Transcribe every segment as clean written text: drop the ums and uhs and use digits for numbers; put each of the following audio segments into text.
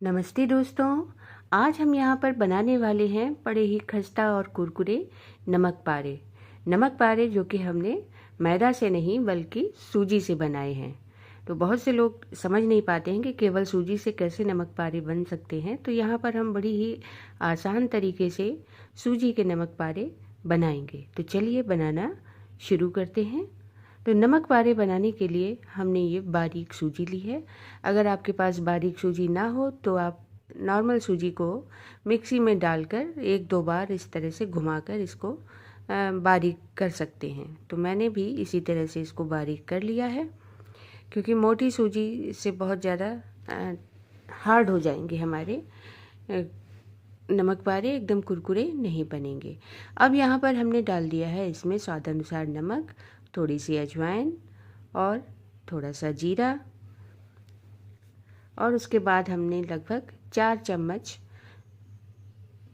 नमस्ते दोस्तों। आज हम यहाँ पर बनाने वाले हैं बड़े ही खस्ता और कुरकुरे नमक पारे जो कि हमने मैदा से नहीं बल्कि सूजी से बनाए हैं। तो बहुत से लोग समझ नहीं पाते हैं कि केवल सूजी से कैसे नमक पारे बन सकते हैं। तो यहाँ पर हम बड़ी ही आसान तरीके से सूजी के नमक पारे बनाएंगे। तो चलिए बनाना शुरू करते हैं। तो नमक पारे बनाने के लिए हमने ये बारीक सूजी ली है। अगर आपके पास बारीक सूजी ना हो तो आप नॉर्मल सूजी को मिक्सी में डालकर एक दो बार इस तरह से घुमाकर इसको बारीक कर सकते हैं। तो मैंने भी इसी तरह से इसको बारीक कर लिया है, क्योंकि मोटी सूजी से बहुत ज़्यादा हार्ड हो जाएंगे हमारे नमक पारे, एकदम कुरकुरे नहीं बनेंगे। अब यहाँ पर हमने डाल दिया है इसमें स्वाद अनुसार नमक, थोड़ी सी अजवाइन और थोड़ा सा जीरा, और उसके बाद हमने लगभग 4 चम्मच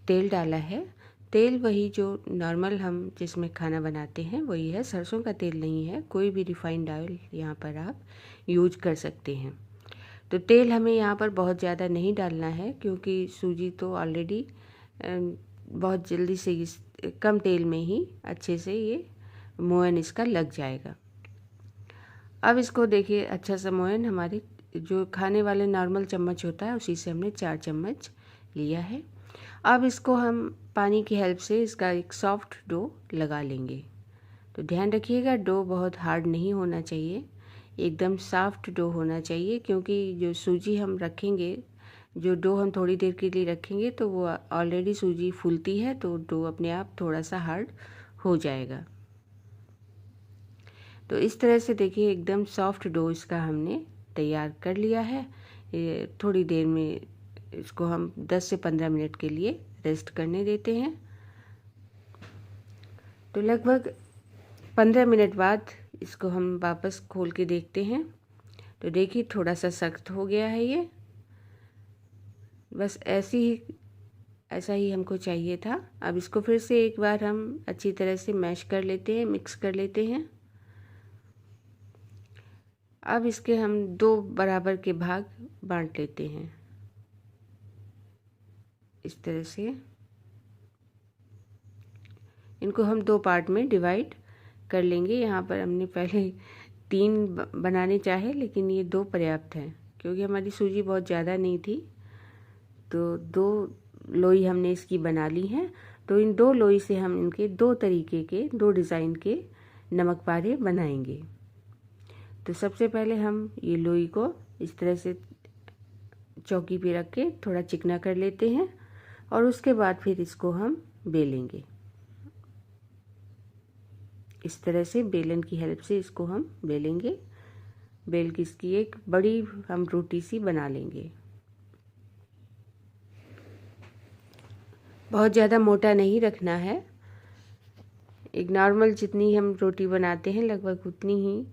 तेल डाला है। तेल वही जो नॉर्मल हम जिसमें खाना बनाते हैं वही है, सरसों का तेल नहीं है। कोई भी रिफाइंड ऑयल यहाँ पर आप यूज कर सकते हैं। तो तेल हमें यहाँ पर बहुत ज़्यादा नहीं डालना है, क्योंकि सूजी तो ऑलरेडी बहुत जल्दी से कम तेल में ही अच्छे से ये मोयन इसका लग जाएगा। अब इसको देखिए, अच्छा सा मोयन हमारे जो खाने वाले नॉर्मल चम्मच होता है उसी से हमने 4 चम्मच लिया है। अब इसको हम पानी की हेल्प से इसका एक सॉफ्ट डो लगा लेंगे। तो ध्यान रखिएगा, डो बहुत हार्ड नहीं होना चाहिए, एकदम सॉफ्ट डो होना चाहिए, क्योंकि जो सूजी हम रखेंगे, जो डो हम थोड़ी देर के लिए रखेंगे तो वो ऑलरेडी सूजी फूलती है, तो डो अपने आप थोड़ा सा हार्ड हो जाएगा। तो इस तरह से देखिए एकदम सॉफ्ट डो इसका हमने तैयार कर लिया है। ये थोड़ी देर में इसको हम 10 से 15 मिनट के लिए रेस्ट करने देते हैं। तो लगभग 15 मिनट बाद इसको हम वापस खोल के देखते हैं। तो देखिए थोड़ा सा सख्त हो गया है ये, बस ऐसा ही हमको चाहिए था। अब इसको फिर से एक बार हम अच्छी तरह से मैश कर लेते हैं, मिक्स कर लेते हैं। अब इसके हम 2 बराबर के भाग बांट लेते हैं इस तरह से। इनको हम 2 पार्ट में डिवाइड कर लेंगे। यहाँ पर हमने पहले 3 बनाने चाहे, लेकिन ये 2 पर्याप्त हैं, क्योंकि हमारी सूजी बहुत ज़्यादा नहीं थी। तो 2 लोई हमने इसकी बना ली हैं। तो इन 2 लोई से हम इनके 2 तरीके के 2 डिज़ाइन के नमक पारे बनाएंगे। तो सबसे पहले हम ये लोई को इस तरह से चौकी पे रख के थोड़ा चिकना कर लेते हैं, और उसके बाद फिर इसको हम बेलेंगे। इस तरह से बेलन की हेल्प से इसको हम बेलेंगे। बेल की इसकी एक बड़ी हम रोटी सी बना लेंगे। बहुत ज़्यादा मोटा नहीं रखना है, एक नॉर्मल जितनी हम रोटी बनाते हैं लगभग उतनी ही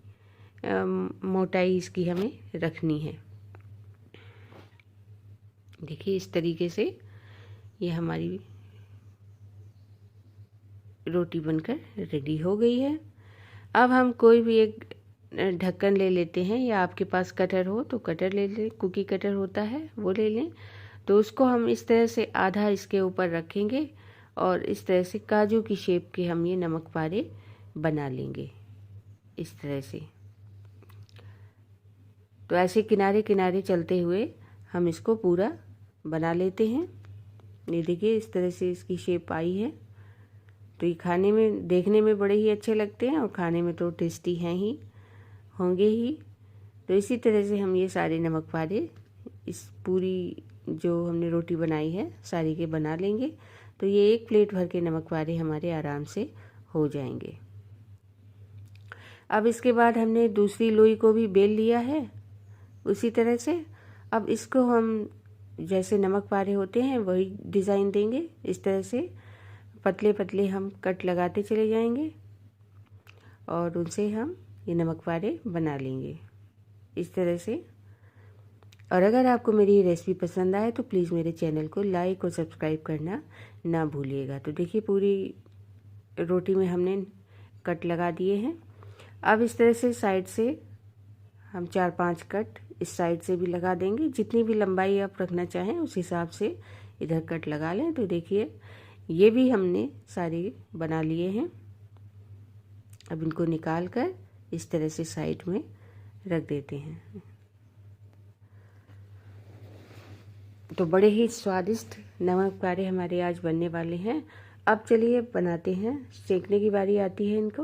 मोटाई इसकी हमें रखनी है। देखिए इस तरीके से ये हमारी रोटी बनकर रेडी हो गई है। अब हम कोई भी एक ढक्कन ले लेते हैं, या आपके पास कटर हो तो कटर ले लें, कुकी कटर होता है वो ले लें। तो उसको हम इस तरह से आधा इसके ऊपर रखेंगे, और इस तरह से काजू की शेप के हम ये नमक पारे बना लेंगे इस तरह से। तो ऐसे किनारे किनारे चलते हुए हम इसको पूरा बना लेते हैं। ये देखिए इस तरह से इसकी शेप आई है। तो ये खाने में, देखने में बड़े ही अच्छे लगते हैं, और खाने में तो टेस्टी हैं ही, होंगे ही। तो इसी तरह से हम ये सारे नमक पारे इस पूरी जो हमने रोटी बनाई है सारी के बना लेंगे। तो ये 1 प्लेट भर के नमक पारे हमारे आराम से हो जाएंगे। अब इसके बाद हमने दूसरी लोई को भी बेल लिया है उसी तरह से। अब इसको हम जैसे नमक पारे होते हैं वही डिज़ाइन देंगे। इस तरह से पतले पतले हम कट लगाते चले जाएंगे, और उनसे हम ये नमक पारे बना लेंगे इस तरह से। और अगर आपको मेरी ये रेसिपी पसंद आए तो प्लीज़ मेरे चैनल को लाइक और सब्सक्राइब करना ना भूलिएगा। तो देखिए पूरी रोटी में हमने कट लगा दिए हैं। अब इस तरह से साइड से हम 4-5 कट इस साइड से भी लगा देंगे। जितनी भी लंबाई आप रखना चाहें उस हिसाब से इधर कट लगा लें। तो देखिए ये भी हमने सारे बना लिए हैं। अब इनको निकाल कर इस तरह से साइड में रख देते हैं। तो बड़े ही स्वादिष्ट नमक पारे हमारे आज बनने वाले हैं। अब चलिए बनाते हैं। सेकने की बारी आती है इनको।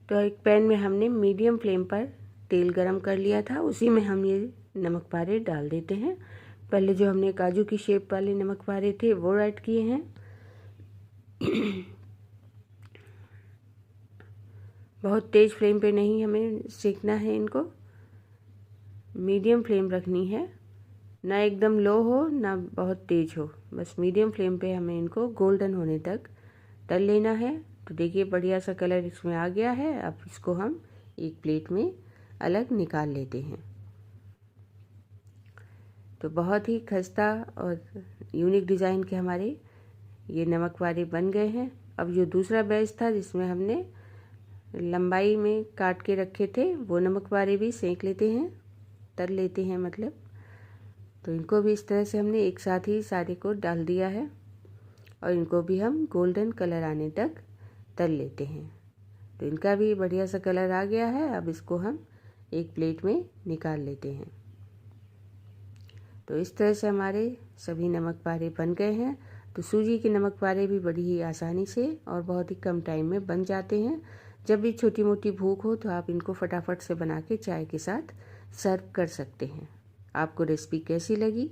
तो एक पैन में हमने मीडियम फ्लेम पर तेल गरम कर लिया था, उसी में हम ये नमक पारे डाल देते हैं। पहले जो हमने काजू की शेप वाले नमक पारे थे वो ऐड किए हैं। बहुत तेज़ फ्लेम पे नहीं हमें सेकना है इनको, मीडियम फ्लेम रखनी है। ना एकदम लो हो ना बहुत तेज़ हो, बस मीडियम फ्लेम पे हमें इनको गोल्डन होने तक तल लेना है। तो देखिए बढ़िया सा कलर इसमें आ गया है। अब इसको हम एक प्लेट में अलग निकाल लेते हैं। तो बहुत ही खस्ता और यूनिक डिज़ाइन के हमारे ये नमक पारे बन गए हैं। अब जो दूसरा बैच था जिसमें हमने लंबाई में काट के रखे थे वो नमक पारे भी सेंक लेते हैं, तल लेते हैं मतलब। तो इनको भी इस तरह से हमने एक साथ ही सारे को डाल दिया है और इनको भी हम गोल्डन कलर आने तक तल लेते हैं। तो इनका भी बढ़िया सा कलर आ गया है। अब इसको हम एक प्लेट में निकाल लेते हैं। तो इस तरह से हमारे सभी नमक पारे बन गए हैं। तो सूजी के नमक पारे भी बड़ी ही आसानी से और बहुत ही कम टाइम में बन जाते हैं। जब भी छोटी मोटी भूख हो तो आप इनको फटाफट से बना के चाय के साथ सर्व कर सकते हैं। आपको रेसिपी कैसी लगी